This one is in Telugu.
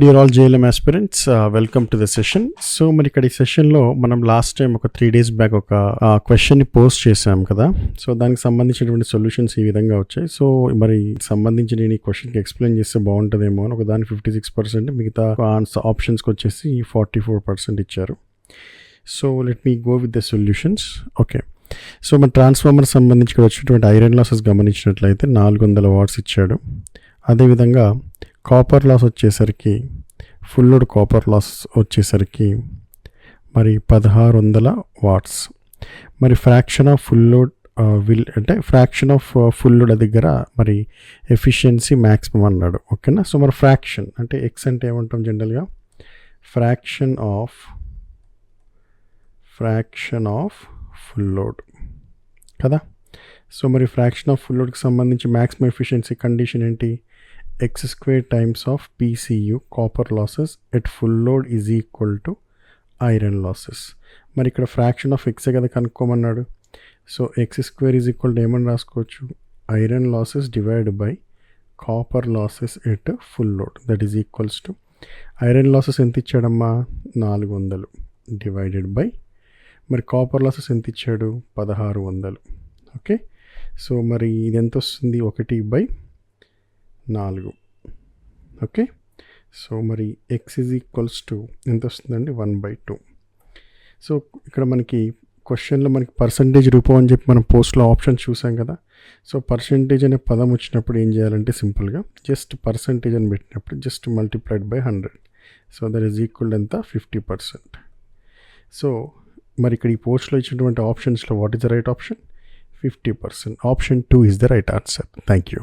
Dear all JLM aspirants, welcome to the session. So మరి ఇక్కడ ఈ సెషన్లో మనం లాస్ట్ టైం ఒక 3 days బ్యాక్ ఒక క్వశ్చన్ని పోస్ట్ చేసాం కదా. సో దానికి సంబంధించినటువంటి సొల్యూషన్స్ ఈ విధంగా వచ్చాయి. సో మరి సంబంధించి నేను ఈ క్వశ్చన్కి ఎక్స్ప్లెయిన్ చేస్తే బాగుంటుందేమో అని ఒక దాని 56%, మిగతా ఆప్షన్స్కి వచ్చేసి 44% ఇచ్చారు. So let me go with the solutions. Okay, so మన ట్రాన్స్ఫార్మర్ సంబంధించి ఇక్కడ వచ్చినటువంటి ఐరన్ లాసెస్ గమనించినట్లయితే 400 watts ఇచ్చాడు. అదేవిధంగా కాపర్ లాస్ వచ్చేసరికి ఫుల్ లోడ్ కాపర్ లాస్ వచ్చేసరికి మరి 1600 watts. మరి ఫ్రాక్షన్ ఆఫ్ ఫుల్ లోడ్ అంటే ఫ్రాక్షన్ ఆఫ్ ఫుల్ లోడ్ దగ్గర మరి ఎఫిషియన్సీ మ్యాక్సిమం అన్నాడు. ఓకేనా. సో మరి ఫ్రాక్షన్ అంటే ఎక్స్ అంటే ఏమంటాం జనరల్గా, ఫ్రాక్షన్ ఆఫ్ ఫుల్ లోడ్ కదా. సో మరి ఫ్రాక్షన్ ఆఫ్ ఫుల్ లోడ్కి సంబంధించి మ్యాక్సిమం ఎఫిషియన్సీ కండిషన్ ఏంటి? x² times of PCU copper losses at full load is equal to iron losses. మరి ఇక్కడ ఫ్రాక్షన్ ఆఫ్ ఎక్సే కదా కనుక్కోమన్నాడు. So x² is equal to ఏమని రాసుకోవచ్చు, iron losses divide by copper losses at full load, that is equals to iron losses ఎంత ఇచ్చాడమ్మా 400 డివైడెడ్ బై మరి కాపర్ లాసెస్ ఎంత ఇచ్చాడు 1600. ఓకే, సో మరి ఇది ఎంత వస్తుంది 1/4. ఓకే, సో మరి ఎక్స్ ఈజ్ ఈక్వల్స్ టు ఎంత వస్తుందండి 1/2. సో ఇక్కడ మనకి క్వశ్చన్లో మనకి పర్సంటేజ్ రూపం అని చెప్పి మనం పోస్ట్లో ఆప్షన్ చూసాం కదా. సో పర్సంటేజ్ అనే పదం వచ్చినప్పుడు ఏం చేయాలంటే సింపుల్గా జస్ట్ పర్సంటేజ్ అని పెట్టినప్పుడు just multiplied by 100. So that is equal ఎంత 50%. సో మరి ఇక్కడ ఈ పోస్ట్లో ఇచ్చినటువంటి ఆప్షన్స్లో what is the right option? 50%. Option 2 is the right answer. Thank you.